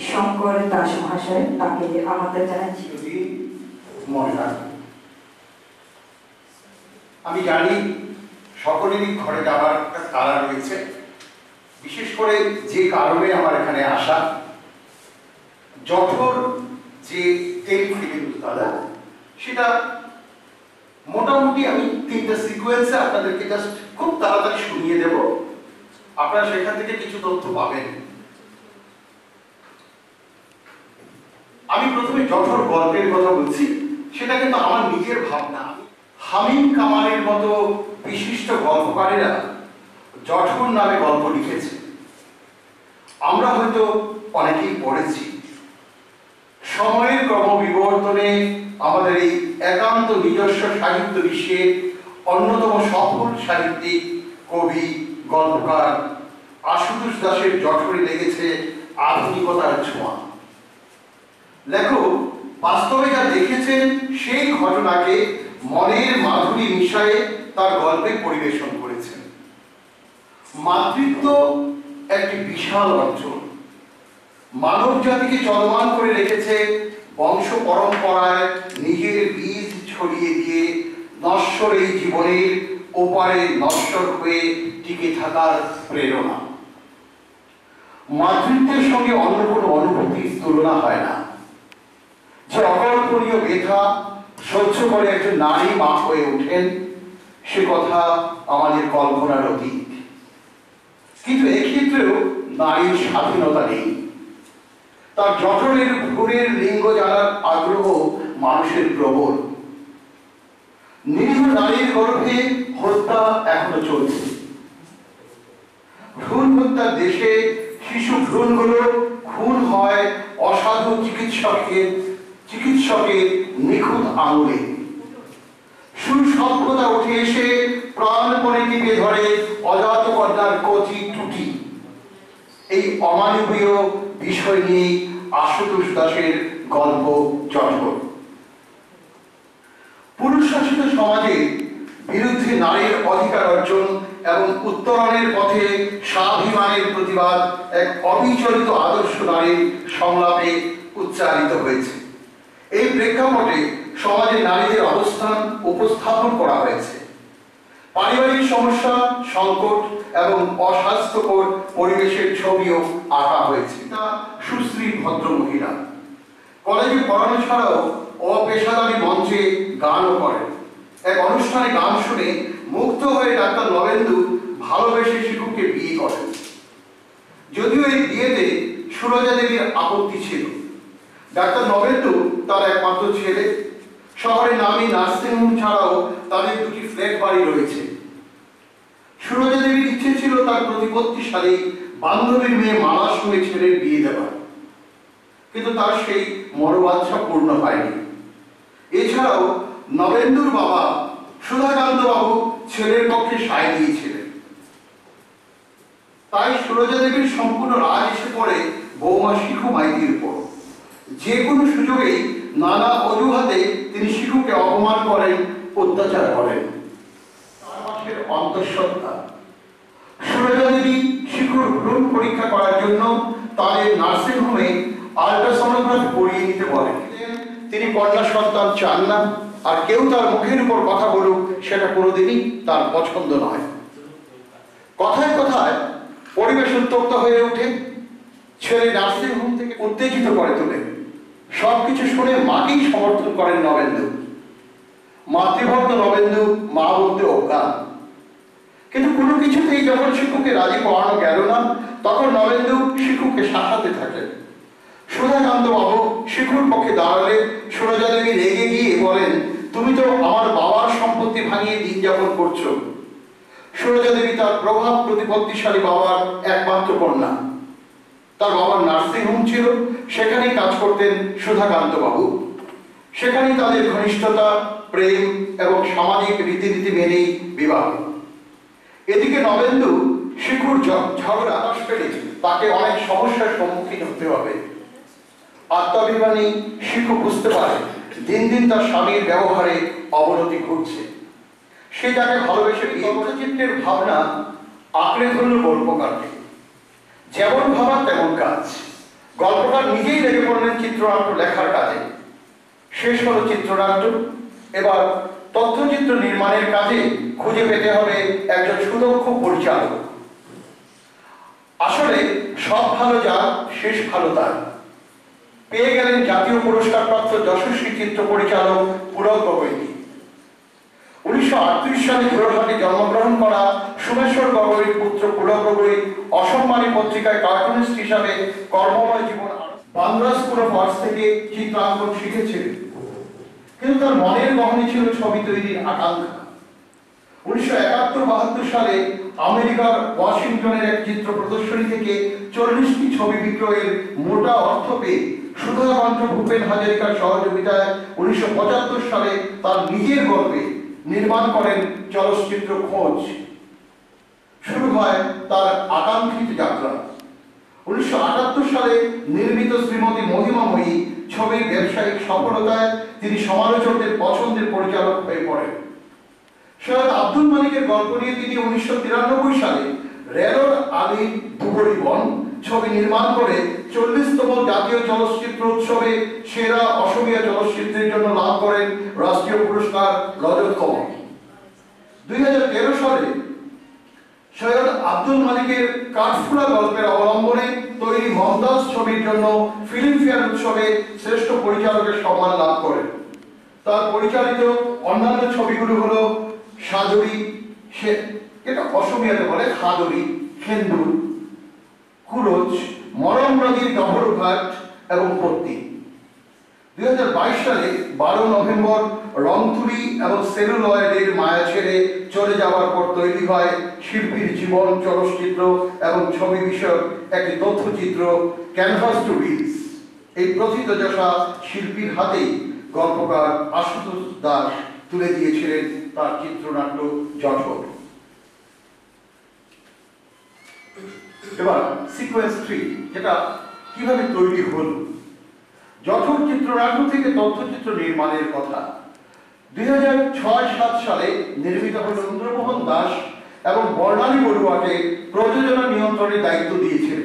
শঙ্কর দাস মহাশয়, তাকে আমাদের জানাচ্ছি। আমি জানি সকলেরই ঘরে যাওয়ার একটা তাড়া রয়েছে, বিশেষ করে যে কারণে আমার এখানে আসা। জঠর যে টেলিফিল্ম দাদা, সেটা মোটামুটি আমি 3টা সিকোয়েন্সে আপনাদেরকে জাস্ট খুব তাড়াতাড়ি শুনিয়ে দেব, আপনারা সেখান থেকে কিছু তথ্য পাবেন। আমি প্রথমে জঠর গল্পের কথা বলছি, সেটা কিন্তু আমার নিজের ভাবনা। হামিম কামালের মতো বিশিষ্ট গল্পকারেরা জঠর নামে গল্প লিখেছে, আমরা হয়তো অনেকেই পড়েছি। সময়ের ক্রমবিবর্তনে আমাদের এই একান্ত নিজস্ব সাহিত্য বিশ্বের অন্যতম সফল সাহিত্যিক, কবি, গল্পকার আশুতোষ দাসের জঠরে লেগেছে আধুনিকতার ছোঁয়া। লেখক বাস্তবে যা দেখেছেন সেই ঘটনাকে মনের মাধুরী মিশায়ে তার গল্পে পরিবেশন করেছেন। মাতৃত্ব একটি বিশাল অর্জন, মানব জাতিকে চলমান করে রেখেছে বংশ পরম্পরায় নিজের বীজ ছড়িয়ে দিয়ে নশ্বর এই জীবনের ওপারে নশ্বর হয়ে টিকে থাকার প্রেরণা। মাতৃত্বের সঙ্গে অন্য কোনো অনুভূতির তুলনা হয় না। যে অকল্পনীয় ব্যথা সহ্য করে একজন নারী মা হয়ে ওঠেন, সে কথা আমাদের কল্পনার অতীত। কিন্তু এক্ষেত্রেও নারীর স্বাধীনতা নেই। তার জঠরের ভ্রূণের লিঙ্গ জানার আগ্রহ মানুষের প্রবল। নিরীহ নারীর গর্ভে হত্যা এখনো চলছে। ভ্রূণ হত্যার দেশে শিশু ভ্রূণগুলো খুন হয় অসাধু চিকিৎসকের নিখুঁত আঙুলে। সুসভ্যতা উঠে এসে প্রাণপণে টিপে ধরে অজাত কন্যার কচি টুটি। এই অমানবীয় বিষয় নিয়ে আশুতোষ দাসের গল্প জঠর। নারীর অধিকার অর্জন এবং উত্তরণের পথে স্বাভিমানের প্রতিবাদ এক অবিচলিত আদর্শ নারীর সংলাপে উচ্চারিত হয়েছে। এই প্রেক্ষাপটে সমাজে নারীদের অবস্থান উপস্থাপন করা হয়েছে। পারিবারিক সমস্যা, সংকট এবং অস্বাস্থ্যকর পরিবেশের ছবিও আঁকা হয়েছে। সুশ্রী ভদ্রমহিলা কলেজে পড়ানো ছাড়াও অপেশাদারী মঞ্চে গানও করেন। এক অনুষ্ঠানে গান শুনে মুগ্ধ হয়ে ডাক্তার নবেন্দু ভালোবেসে শিশুকে বিয়ে করেন। যদিও এই বিয়েতে সুরজা দেবীর আপত্তি ছিল। ডাক্তার নবেন্দু তার একমাত্র ছেলে। শহরে নামী নার্সিংহোম ছাড়াও তাদের দুটি ফ্ল্যাট বাড়ি রয়েছে। সুরজা দেবীর ইচ্ছে ছিল তার প্রতিপত্তিশালী বান্ধবীর মেয়ে মালার সঙ্গে ছেলের বিয়ে দেওয়ার, কিন্তু তার সেই মনোবাঞ্ছা পূর্ণ হয়নি। এছাড়াও নবেন্দুর বাবা সুধাকান্ত বাবু ছেলের পক্ষে সায় দিয়েছিলেন। তাই সুরজা দেবীর সম্পূর্ণ রাগ এসে পড়ে বৌমা শিখু মাইতির উপর। যে কোনো সুযোগেই নানা অজুহাতে তিনি শিশুকে অপমান করেন, অত্যাচার করেন। 4 মাসের অন্তঃসত্ত্বা সুরজা দেবী শিশুর ভ্রূণ পরীক্ষা করার জন্য তাদের নার্সিংহোমে আল্ট্রাসোনোগ্রাফি করিয়ে নিতে বলেন। তিনি কন্যা সন্তান চান না, আর কেউ তার মুখের উপর কথা বলুক সেটা কোনোদিনই তার পছন্দ নয়। কথায় কথায় পরিবেশ উত্তপ্ত হয়ে ওঠে। ছেলে নার্সিংহোম থেকে উত্তেজিত করে তোলে। সবকিছু শুনে মাকেই সমর্থন করেন নবেন্দু। মাতৃভক্ত নবেন্দু মা বলতে অজ্ঞান। কিন্তু কোনো কিছুতেই যখন শিশুকে রাজি করানো গেল না, তখন নবেন্দু শিশুকে শাসাতে থাকেন। সুধাকান্ত বাবু শিশুর পক্ষে দাঁড়ালে সুরজা দেবী রেগে গিয়ে বলেন, তুমি তো আমার বাবার সম্পত্তি ভাঙিয়ে দিন যাপন করছো। সুরজা দেবী তার প্রভাব প্রতিপত্তিশালী বাবার একমাত্র কন্যা। তার বাবার নার্সিংহোম ছিল, সেখানেই কাজ করতেন সুধাকান্ত বাবু। সেখানেই তাদের ঘনিষ্ঠতা, প্রেম এবং সামাজিক রীতিনীতি মেনেই বিবাহ। এদিকে নবেন্দু শিশুর ঝগড়া আকাশ পেলে তাকে অনেক সমস্যার সম্মুখীন হতে হবে। আত্মাভিমানী শিশু বুঝতে পারে দিন দিন তার স্বামীর ব্যবহারে অবনতি ঘটছে। সে তাকে ভালোবেসে চিত্রের ভাবনা আঁকড়ে ধরল গল্পকারকে। যেমন ভাবা তেমন কাজ। গল্পকার নিজেই লেগে পড়লেন চিত্রনাট্য লেখার কাজে। শেষ হলো চিত্রনাট্য। এবার তথ্যচিত্র নির্মাণের কাজে খুঁজে পেতে হবে একজন সুদক্ষ পরিচালক। আসলে সব ভালো যার, শেষ ভালো তার। পেয়ে গেলেন জাতীয় পুরস্কারপ্রাপ্ত যশস্বী চিত্র পরিচালক পুলক গগৈকে। 1938 সালে জোরহাটে জন্মগ্রহণ করা সোমেশ্বর গগৈর পুত্র পুলক গগৈ অসম্মানী পত্রিকায় কার্টুনিস্ট হিসাবে কর্মময় জীবন। বান্দ্রা স্কুল অফ আর্টস থেকে চিত্রাঙ্কন শিখেছিলেন, কিন্তু তার মনের গহনে ছিল ছবি তৈরির আকাঙ্ক্ষা। 1971-72 সালে আমেরিকার ওয়াশিংটনের এক চিত্র প্রদর্শনী থেকে 40টি ছবি বিক্রয়ের মোটা অর্থ পেয়ে সুধাকান্ত ভূপেন হাজারিকার সহযোগিতায় 1975 সালে তার নিজের গল্পে নির্মাণ করেন চলচ্চিত্র খোঁজ। শুরু হয় তার আকাঙ্ক্ষিত যাত্রা। 1978 সালে নির্মিত শ্রীমতী মহিমাময়ী ছবির ব্যবসায়িক সফলতায় তিনি সমালোচকদের পছন্দের পরিচালক হয়ে পড়েন। সৈয়দ আব্দুল মালিকের গল্প নিয়ে তিনি 1993 সালে রেলর আলী দুবরি বন ছবি নির্মাণ করে 40তম জাতীয় চলচ্চিত্র উৎসবে সেরা অসমীয়া চলচ্চিত্রের জন্য লাভ করেন রাষ্ট্রীয় পুরস্কার রজত কমল। 2013 সালে সৈয়দ আব্দুল মালিকের কাঠফুলা গল্পের অবলম্বনে তৈরি মমতাজ ছবির জন্য ফিল্মফেয়ার উৎসবে শ্রেষ্ঠ পরিচালকের সম্মান লাভ করেন। তার পরিচালিত অন্যান্য ছবিগুলো হলো সাদরী, এটা অসমীয়াতে বলে খাদরি, খেন্দুর, কুরজ, মরম নদীর গহরঘাট এবং পত্তি। 2022 সালে 12 নভেম্বর রংতুলি এবং সেলুলয়েডের মায়া ছেড়ে চলে যাওয়ার পর তৈরি হয় শিল্পীর জীবন, চলচ্চিত্র এবং ছবি বিষয়ক একটি তথ্যচিত্র ক্যানভাস টু রিলস। এই প্রথিতযশা শিল্পীর হাতেই গল্পকার আশুতোষ দাস তুলে দিয়েছিলেন তার চিত্রনাট্য জঠর। এবার সিকোয়েন্স 3, যেটা কিভাবে তৈরি হল। জঠর চিত্রনাট্য থেকে তথ্যচিত্র নির্মাণের কথা। 2006-07 সালে নির্মিত হল চন্দ্রমোহন দাস এবং বর্ণালী বড়ুয়াকে প্রযোজনা নিয়ন্ত্রণের দায়িত্ব দিয়েছিলেন।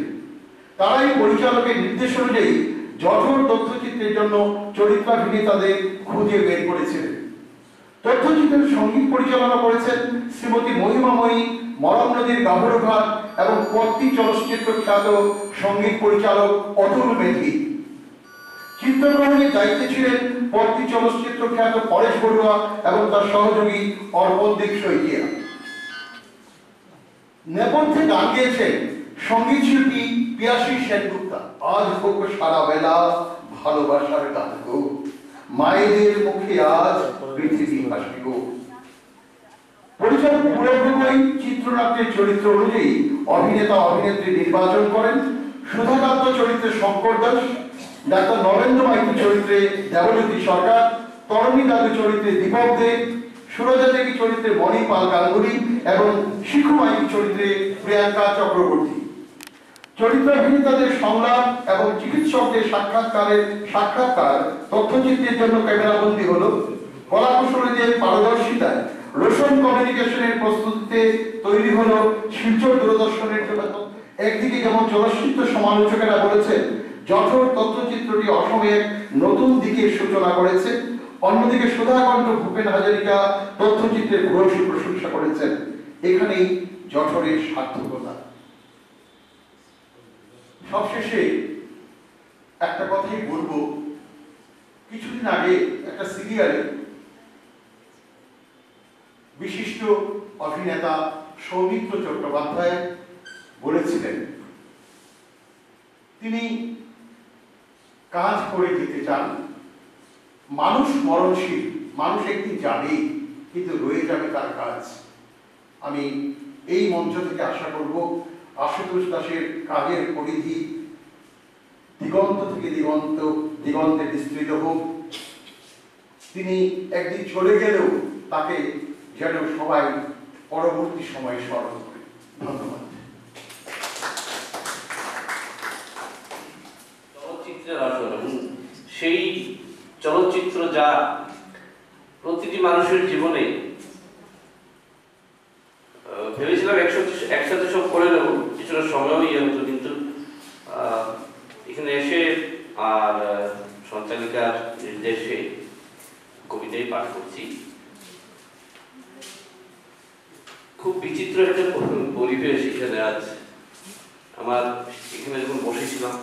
তারাই পরিচালকের নির্দেশ অনুযায়ী জঠর তথ্যচিত্রের জন্য চরিত্রাভিনেতাদের খুঁজে বের করেছিলেন। তথ্যচিত্রের সঙ্গীত পরিচালনা করেছেন শ্রীমতী মহিমাময়ী, মরম নদীর গাভরু ঘাট এবং পত্তি চলচ্চিত্র খ্যাত সঙ্গীত পরিচালক অতুল মেধি। চিত্রগ্রহণের দায়িত্বে ছিলেন পত্তি চলচ্চিত্র খ্যাত পরেশ বড়ুয়া এবং তার সহযোগী অর্পণদীপ শইকিয়া। নেপথ্যে গান গেয়েছেন সঙ্গীত শিল্পী পিয়াসী সেনগুপ্তা। আজ হোক সারা বেলা ভালোবাসার গান গো, মায়েদের মুখে আজ পৃথিবী হাসি গো। পরিচালক পুরোপুরি চিত্রনাট্যের চরিত্র অনুযায়ী অভিনেতা অভিনেত্রী নির্বাচন করেন। সুধাকান্ত চরিত্রে শঙ্কর দাস, ডাক্তার নরেন্দ্র মাইতি চরিত্রে দেবজ্যোতি সরকার, তরণী দাদু চরিত্রে দীপক দে, সুরজা দেবী চরিত্রে মণিপাল গাঙ্গুলি এবং শিখু মাইতি চরিত্রে প্রিয়াঙ্কা চক্রবর্তী। চরিত্রাভিনেতাদের সংলাপ এবং চিকিৎসকদের সাক্ষাৎকার তথ্যচিত্রের জন্য ক্যামেরাবন্দি হলো। কলাকুশলীদের পারদর্শিতায় রোশন কমিউনিকেশনের প্রস্তুতিতে তৈরি হলো শিলচর দূরদর্শনের জন্য। একদিকে যেমন চলচ্চিত্র সমালোচকেরা বলেছেন জঠর তথ্যচিত্রটি অসমের নতুন দিকের সূচনা করেছে, অন্যদিকে সুধাকণ্ঠ ভূপেন হাজারিকা তথ্যচিত্রের ভূয়সী প্রশংসা করেছেন। এখানেই জঠরের সার্থকতা। সবশেষে একটা কথাই বলবো, কিছুদিন আগে একটা সিরিয়ালে বিশিষ্ট অভিনেতা সৌমিত্র চট্টোপাধ্যায় বলেছিলেন তিনি কাজ করে যেতে চান। মানুষ মরণশীল, মানুষ একদিন যাবে, কিন্তু রয়ে যাবে তার কাজ। আমি এই মঞ্চ থেকে আশা করব আশুতোষ দাসের কাজের পরিধি দিগন্ত থেকে দিগন্তে বিস্তৃত হোক। তিনি একদিন চলে গেলেও তাকে যেন সবাই পরবর্তী সময়ে স্মরণ করে। ধন্যবাদ। চলচ্চিত্রের আসর এবং সেই চলচ্চিত্র যা প্রতিটি মানুষের জীবনে ভেবেছিলাম একসাথে সব করে নেব, কিছুটা সময়ও ইয়ে হতো, কিন্তু এখানে এসে আর সঞ্চালিকার নির্দেশে কবিতাই পাঠ করছি। খুব বিচিত্র একটা পরিবেশ এখানে আজ। আমার এখানে যখন বসেছিলাম,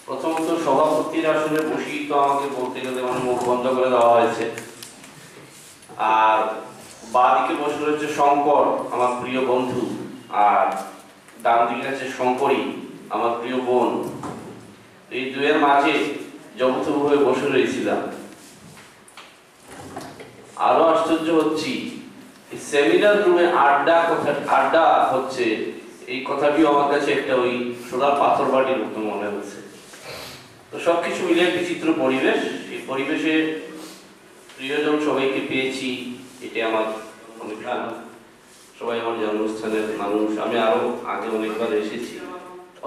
প্রথমত সভাপতির আসনে বসি তো আমাকে বলতে গেলে আমার মুখ বন্ধ করে দেওয়া হয়েছে। আর বাঁদিকে বসে রয়েছে শঙ্কর, আমার প্রিয় বন্ধু, আর ডান দিকে আছে শঙ্করী, আমার প্রিয় বোন। এই দুয়ের মাঝে যৌথভাবে বসে রয়েছিলাম। আরো আশ্চর্য হচ্ছি, সেমিনার রুমে আড্ডা হচ্ছে, এই কথাটিও আমার কাছে একটা ওই সোনার পাথর বাটির মতো মনে হচ্ছে। তো সবকিছু মিলে বিচিত্র পরিবেশ। এই পরিবেশে প্রিয়জন সবাইকে পেয়েছি, এটা আমার অনেক ভালো। সবাই আমার জন্মস্থানের মানুষ, আমি আরো আগে অনেকবার এসেছি।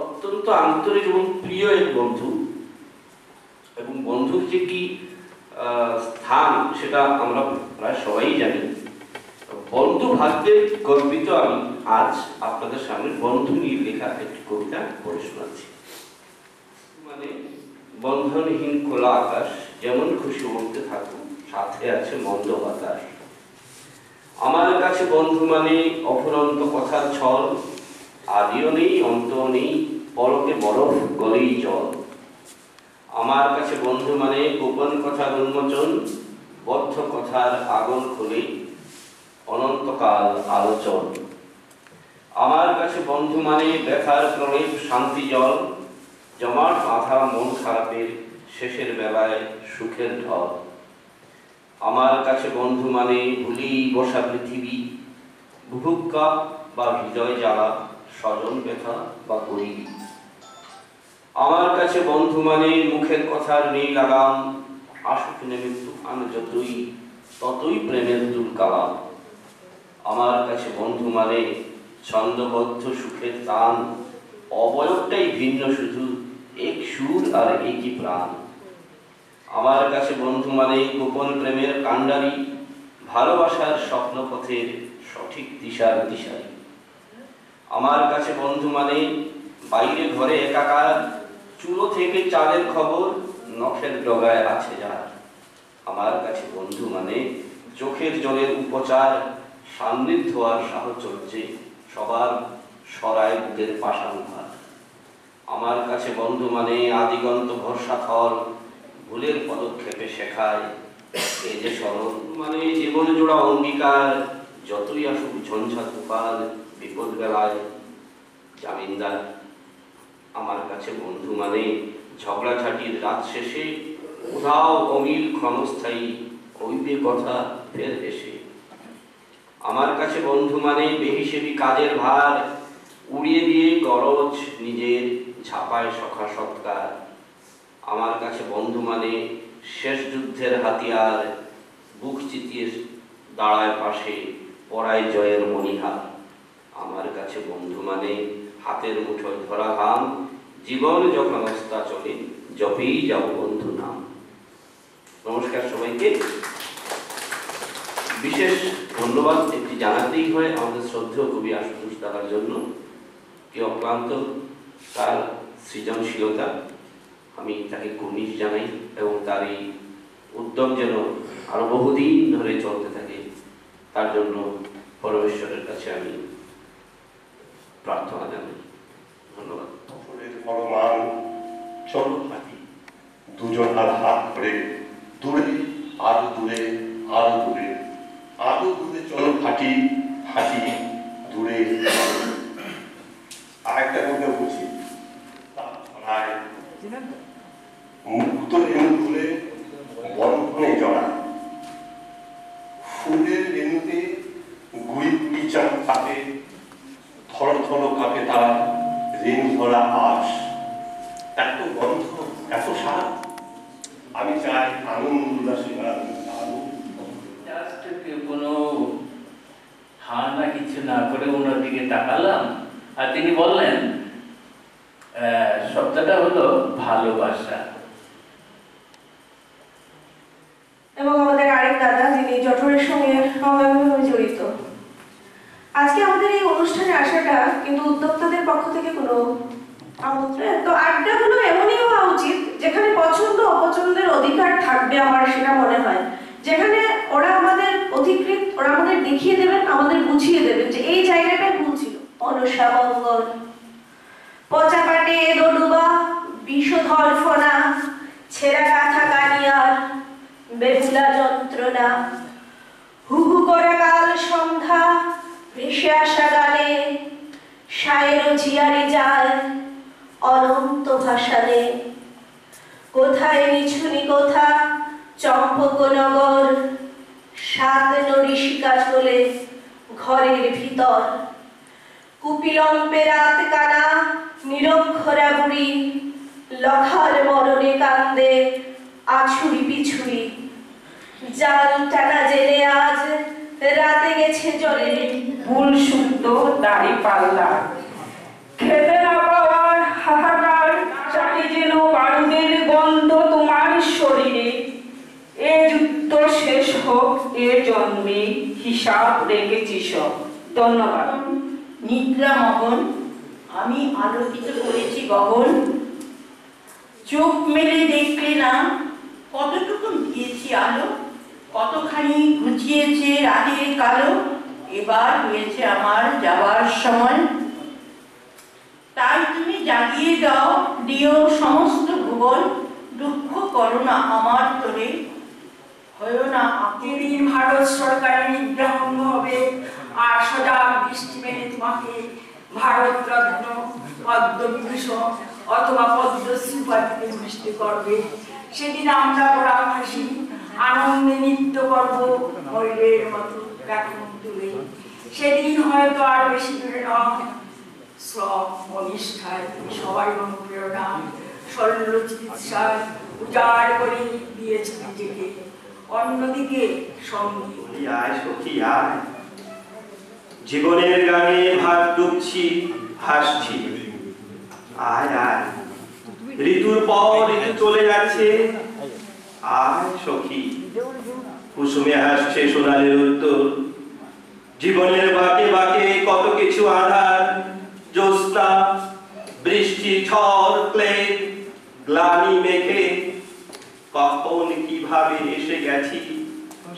অত্যন্ত আন্তরিক এবং প্রিয় এক বন্ধু, এবং বন্ধুর যে কি স্থান সেটা আমরা প্রায় সবাই জানি। বন্ধু ভাগ্যে গর্বিত আমি আজ আপনাদের সামনে বন্ধু নিয়ে লেখা একটি কবিতা পড়ে শোনাচ্ছি। মানে বন্ধনহীন খোলা আকাশ, যেমন খুশি উঠতে থাকুন, সাথে আছে মন্দ বাতাস। আমার কাছে বন্ধু মানে অফুরন্ত কথার ছল, আদিও নেই অন্তও নেই, পলকে বরফ গলেই জল। আমার কাছে বন্ধু মানে গোপন কথার উন্মোচন, বদ্ধ কথার আগুন খুলে অনন্তকাল আলোচন। আমার কাছে বন্ধু মানে ব্যথার প্রলেপ শান্তি জল, জমাট বাঁধা মন খারাপের শেষের বেলায় সুখের ঢল। আমার কাছে বন্ধু মানে ভুলেই বসা পৃথিবী, বুভুক্ষা বা হৃদয় জ্বালা, স্বজন ব্যথা বা গরিবী। আমার কাছে বন্ধু মানে মুখের কথার নেই লাগাম, আসুক নেমে তুফান যতই, ততই প্রেমের দুল কালাম। আমার কাছে বন্ধু মানে ছন্দবদ্ধ সুখের তান, অবয়বটাই ভিন্ন শুধু এক সুর আর একই প্রাণ। আমার কাছে বন্ধু মানে গোপন প্রেমের কাণ্ডারি, ভালোবাসার স্বপ্নপথের সঠিক দিশার দিশারি। আমার কাছে বন্ধু মানে বাইরে ঘরে একাকার, চুলো থেকে চালের খবর নখের ডগায় আছে যার। আমার কাছে বন্ধু মানে চোখের জলের উপচার, সান্নিধ্য আর সাহচর্যে সবার সরায় বুকের পাষাণ ভার। আমার কাছে বন্ধু মানে আদিগন্ত ভরসা থল, ভুলের পদক্ষেপে শেখায় এই যে সরল মানে জীবন জোড়া অঙ্গীকার। যতই আসুক ঝঞ্ঝা তুফান বিপদ বেলায় জামিনদার। আমার কাছে বন্ধু মানে ঝগড়াঝাটির রাত শেষে উধাও অমিল ক্ষণস্থায়ী কইবে কথা ফের এসে। আমার কাছে বন্ধু মানে বেহিসেবি কাজের ভার, উড়িয়ে দিয়ে গরজ নিজের ঝাপায় সখা সৎকার। আমার কাছে বন্ধু মানে শেষ যুদ্ধের হাতিয়ার, বুক চিতিয়ে দাঁড়ায় পাশে পড়ায় জয়ের মণিহার। আমার কাছে বন্ধু মানে হাতের মুঠোয় ধরা ঘাম, জীবন যখন অস্তা চলে জপেই যাব বন্ধু নাম। নমস্কার সবাইকে। বিশেষ ধন্যবাদ একটি জানাতেই হয় আমাদের শ্রদ্ধেয় কবি আশুতোষ দাদার জন্য, কি অক্লান্ত তার সৃজনশীলতা। আমি তাকে কুর্নিশ জানাই এবং তার এই উদ্যম যেন আরো বহুদিন ধরে চলতে থাকে, তার জন্য পরমেশ্বরের কাছে আমি প্রার্থনা জানাই। ধন্যবাদ। পরমান চলো হাঁটি, দুজন আর হাত ধরে দূরে আরো দূরে আরো দূরে আরো দূরে চলো হাঁটি হাঁটি দূরে। আর একটা কথা বলছি, মুক্ত রেণু ফুলে বরফনে জড়া, ফুলের রেণুতে গুড়ি গুড়ি চাপ কাঁপে, থর থর কাঁপে তার রেণু ধরা আশ। এত গন্ধ এত স্বাদ, আমি চাই আনন্দ উল্লাসে কোনো হার না কিছু না করে ওনার দিকে তাকালাম, আর তিনি বললেন শব্দটা হলো ভালোবাসা। এবং আমাদের আরেক দাদা যিনি জঠরের সঙ্গে অঙ্গাঙ্গিভাবে জড়িত। আজকে আমাদের এই অনুষ্ঠানে আসাটা কিন্তু উদ্যোক্তাদের পক্ষ থেকে কোনো আমন্ত্রণ তো আড্ডাগুলো এমনই হওয়া উচিত যেখানে পছন্দ অপছন্দের অধিকার থাকবে, আমার সেটা মনে হয়। যেখানে ওরা আমাদের অধিকৃত, ওরা আমাদের দেখিয়ে দেবেন, আমাদের বুঝিয়ে দেবেন যে এই জায়গাটা ভুল ছিল। অনুষা মঙ্গল, পচা পাটে দডুবা, বিষধর ফনা, ছেঁড়া কাঁথা কানিয়ার, বেহুলা যন্ত্রণা, হুহু করা কাল সন্ধ্যা, ভেসে আসা গানে, সায়ের ঝিয়ারি যায় অনন্ত ভাষানে। কোথায় নিছুনি কোথা চম্পকনগর, সাত নরিশিকা চলে ঘরের ভিতর। কুপিলম্পে রাত কানা নিরক্ষরা বুড়ি, লখার মরণে কান্দে আছুরি পিছুরি। জাল টানা জেলে আজ রাতে গেছে জলে, ফুল শুদ্ধ দাড়ি পাল্লা, খেতে না পাওয়ার হাহাকার, চাই যেন বারুদের গন্ধ তোমার শরীরে। এ যুদ্ধ শেষ হোক এ জন্মে, হিসাব রেখেছি সব। ধন্যবাদ। নিদ্রা মগন, আমি আলোকিত করেছি গগন। চোখ মেলে দেখলে না কতটুকু দিয়েছি আলো, কতখানি ঘুচিয়েছে রাতের কালো। এবার হয়েছে আমার যাবার সময়, তাই তুমি জাগিয়ে দাও, দিও সমস্ত ভুবন। দুঃখ করো না আমার তোরে, হয়েও না যেদিন ভারত সরকারের নিগ্রহণ হবে আর সজাগ দৃষ্টি মেলে তোমাকে ভারত রত্ন, পদ্মবিভূষণ অথবা পদ্মশ্রী উপাধিতে ভূষিত করবে, সেদিন আমরা গোড়া ফাঁসি আনন্দে নৃত্য করবো ময়ূরের মতো এখন তুলে। সেদিন হয়তো আর বেশি দূরে নয়, শ্রম অনিষ্ঠায় তুমি সবাই অনুপ্রেরণা, শল্য চিকিৎসায় উজাড় করে দিয়েছে নিজেকে। অন্যদিকে সঙ্গী জীবনের গানে ভাগ ডুবছি হাসছি, আয় আয় ঋতুর পর ঋতু চলে যাচ্ছে, আয় সখী, কুসুমে হাসছে সোনালের উত্তর। জীবনের বাঁকে বাঁকে কত কিছু আধার, জ্যোৎস্না, বৃষ্টি, ঝড়, ক্লেদ, গ্লানি মেঘে কখন কিভাবে এসে গেছি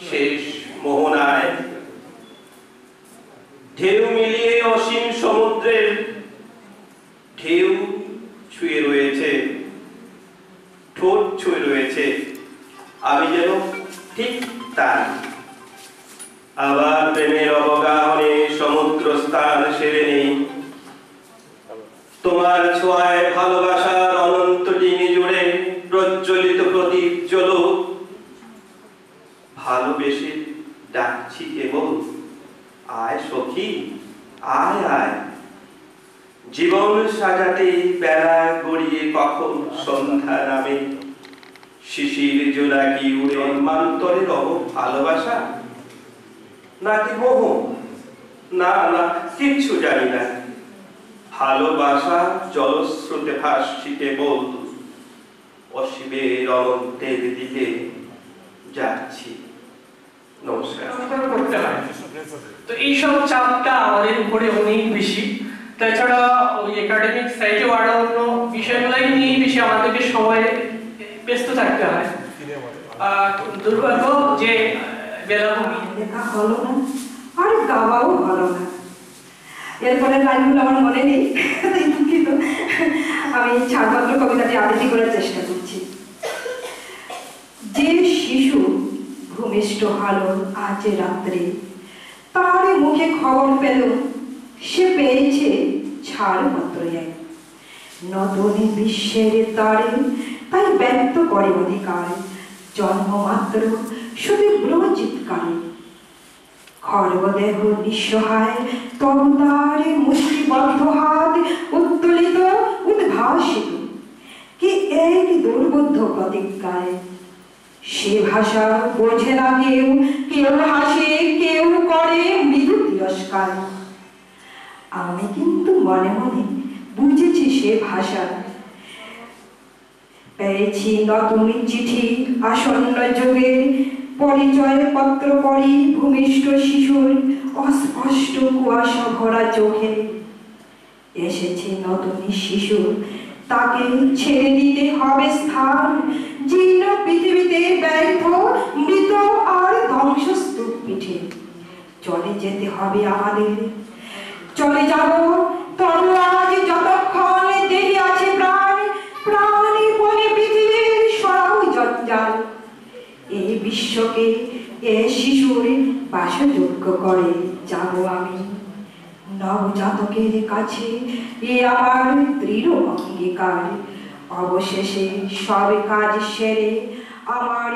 শেষ মোহনায়। ঢেউ মিলিয়ে অসীম সমুদ্রের ঢেউ ছুঁয়ে রয়েছে, ঠোঁট ছুঁয়ে রয়েছে, আমি যেন ঠিক তাই। আবার প্রেমের অবগাহনে সমুদ্র স্থান সেরে নেই, তোমার ছোঁয়ায় ভালোবাসার অনন্ত ডিঙি জুড়ে প্রজ্বলিত প্রদীপ জ্বলুক। ভালোবেসে ডাকছি কেবল, আয় সখী, আয় আয়। জীবন সাজাতে বেলা গড়িয়ে কখন সন্ধ্যা নামে, শিশির জোনাকি উড়ে অন্মান্তরে রব ভালোবাসা নাকি মোহ? না না, কিচ্ছু জানি না। ভালোবাসা জলস্রোতে ভাসছি কেবল, অসীমের অনন্তের দিকে যাচ্ছি। নমস্কার। করতে হয়, তো এইসব চাপটা আমাদের উপরে অনেক বেশি। তাছাড়া ওই একাডেমিক সাইডেও আরো অন্য বিষয়গুলোই নিয়ে বেশি আমাদেরকে সময় ব্যস্ত থাকতে হয়। দুর্ভাগ্য যে বেলাভূমি লেখা হলো না, আর গাওয়াও হলো না। এরপরে লাইনগুলো আমার মনে নেই, দুঃখিত। আমি ছাড়পত্র কবিতাটি আবৃত্তি করার চেষ্টা করছি। যে শিশু ভূমিষ্ঠ হলো আজ রাত্রে, তার মুখে খবর পেল সে পেয়েছে ছাড়পত্র এক। নতুন বিশ্বের তরে তাই ব্যক্ত করে অধিকার, জন্মমাত্র শুধু চিৎকারে। খর্বদেহ নিঃসহায়, তবু তার মুষ্টিবদ্ধ হাত উত্তোলিত উদ্ভাসিত কি এক দুর্বোধ্য প্রতিজ্ঞায়। সে ভাষা বোঝে না কেউ, কেউ হাসে, কেউ করে মৃদু তিরস্কার। আমি কিন্তু মনে মনে বুঝেছি সে ভাষা। পেয়েছি নতুন চিঠি আসন্ন যুগে, পরিচয় পত্র পড়ি ভূমিষ্ঠ শিশুর অস্পষ্ট কুয়াশা ভরা চোখে। এসেছে নতুন শিশু, তাকে ছেড়ে দিতে হবে স্থান, জীর্ণ পৃথিবীতে ব্যর্থ মৃত আর ধ্বংসস্তূপ পিঠে। চলে যেতে হবে আমাদের, চলে যাব তবু আজ যতক্ষণ দেহে আছে প্রাণ, প্রাণে বনে পৃথিবীর সরাও জঞ্জাল। এই বিশ্বকে এ শিশুর বাসযোগ্য করে যাব আমি। নবজাতকের কাছে এ আমার দৃঢ় অঙ্গীকার। অবশেষে সব কাজ সেরে আমার